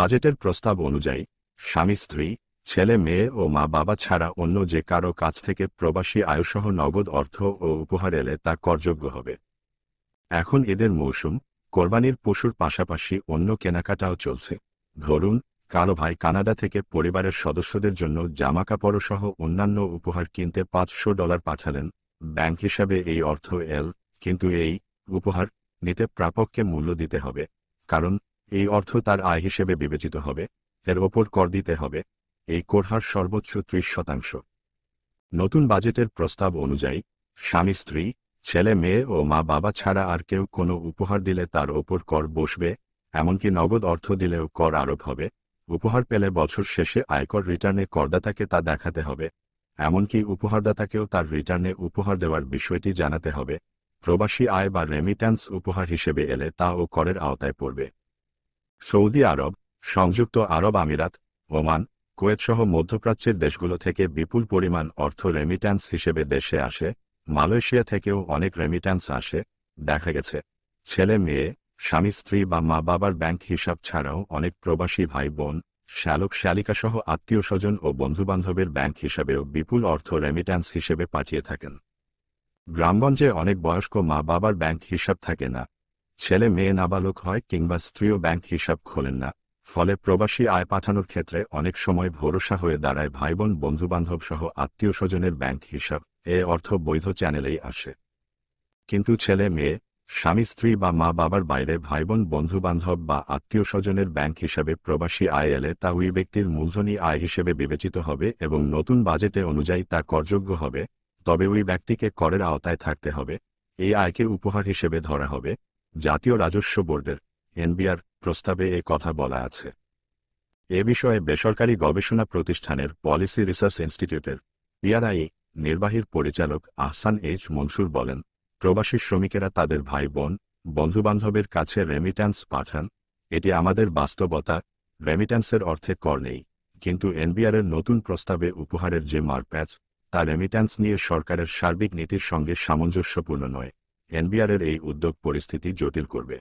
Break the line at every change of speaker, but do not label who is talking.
বাজেটের প্রস্তাব অনুযায়ী স্বামী স্ত্রী ছেলে মেয়ে ও মা বাবা ছাড়া অন্য যে কারো কাছ থেকে প্রবাসী আয়সহ নগদ অর্থ ও উপহার এলে তা করযোগ্য হবে। এখন ঈদের মৌসুম, কোরবানির পশুর পাশাপাশি অন্য কেনাকাটাও চলছে। ধরুন, কারো ভাই কানাডা থেকে পরিবারের সদস্যদের জন্য জামাকাপড় সহ অন্যান্য উপহার কিনতে $500 পাঠালেন। ব্যাংক হিসাবে এই অর্থ এল, কিন্তু এই উপহার নিতে প্রাপককে মূল্য দিতে হবে, কারণ এই অর্থ তার আয় হিসেবে বিবেচিত হবে। এর ওপর কর দিতে হবে। এই কর হার সর্বোচ্চ 30%। নতুন বাজেটের প্রস্তাব অনুযায়ী স্বামী স্ত্রী ছেলে মেয়ে ও মা বাবা ছাড়া আর কেউ কোনো উপহার দিলে তার ওপর কর বসবে, এমনকি নগদ অর্থ দিলেও কর আরোপ হবে। উপহার পেলে বছর শেষে আয়কর রিটার্নে করদাতাকে তা দেখাতে হবে। এমনকি উপহারদাতাকেও তার রিটার্নে উপহার দেওয়ার বিষয়টি জানাতে হবে। প্রবাসী আয় বা রেমিট্যান্স উপহার হিসেবে এলে তাও করের আওতায় পড়বে। সৌদি আরব, সংযুক্ত আরব আমিরাত, ওমান, কুয়েত সহ মধ্যপ্রাচ্যের দেশগুলো থেকে বিপুল পরিমাণ অর্থ রেমিট্যান্স হিসেবে দেশে আসে। মালয়েশিয়া থেকেও অনেক রেমিট্যান্স আসে। দেখা গেছে, ছেলে মেয়ে, স্বামী স্ত্রী বা মা বাবার ব্যাংক হিসাব ছাড়াও অনেক প্রবাসী ভাই বোন, শ্যালক শ্যালিকা সহ আত্মীয় স্বজন ও বন্ধুবান্ধবের ব্যাংক হিসাবেও বিপুল অর্থ রেমিট্যান্স হিসেবে পাঠিয়ে থাকেন। গ্রামগঞ্জে অনেক বয়স্ক মা বাবার ব্যাংক হিসাব থাকে না। ছেলে মেয়ে নাবালক হয় কিংবা স্ত্রীও ব্যাংক হিসাব খোলেন না। ফলে প্রবাসী আয় পাঠানোর ক্ষেত্রে অনেক সময় ভরসা হয়ে দাঁড়ায় ভাইবোন বন্ধুবান্ধব সহ আত্মীয় স্বজনের ব্যাংক হিসাব। এ অর্থ বৈধ চ্যানেলেই আসে। কিন্তু ছেলে মেয়ে, স্বামী স্ত্রী বা মা বাবার বাইরে ভাইবোন বন্ধুবান্ধব বা আত্মীয় স্বজনের ব্যাংক হিসাবে প্রবাসী আয় এলে তা ওই ব্যক্তির মূলধনী আয় হিসেবে বিবেচিত হবে এবং নতুন বাজেটে অনুযায়ী তা করযোগ্য হবে। তবে ওই ব্যক্তিকে করের আওতায় থাকতে হবে। এই আয়কে উপহার হিসেবে ধরা হবে। জাতীয় রাজস্ব বোর্ডের এনবিআর প্রস্তাবে এ কথা বলা আছে। এ বিষয়ে বেসরকারি গবেষণা প্রতিষ্ঠানের পলিসি রিসার্চ ইনস্টিটিউটের পিআরআই নির্বাহীর পরিচালক আহসান এইচ মনসুর বলেন, প্রবাসী শ্রমিকেরা তাদের ভাই বোন বন্ধুবান্ধবের কাছে রেমিট্যান্স পাঠান। এটি আমাদের বাস্তবতা। রেমিট্যান্সের অর্থে কর নেই, কিন্তু এনবিআরের নতুন প্রস্তাবে উপহারের যে মারপ্যাচ, তা রেমিট্যান্স নিয়ে সরকারের সার্বিক নীতির সঙ্গে সামঞ্জস্যপূর্ণ নয়। এনবিআরের এই উদ্যোগ পরিস্থিতি জটিল করবে।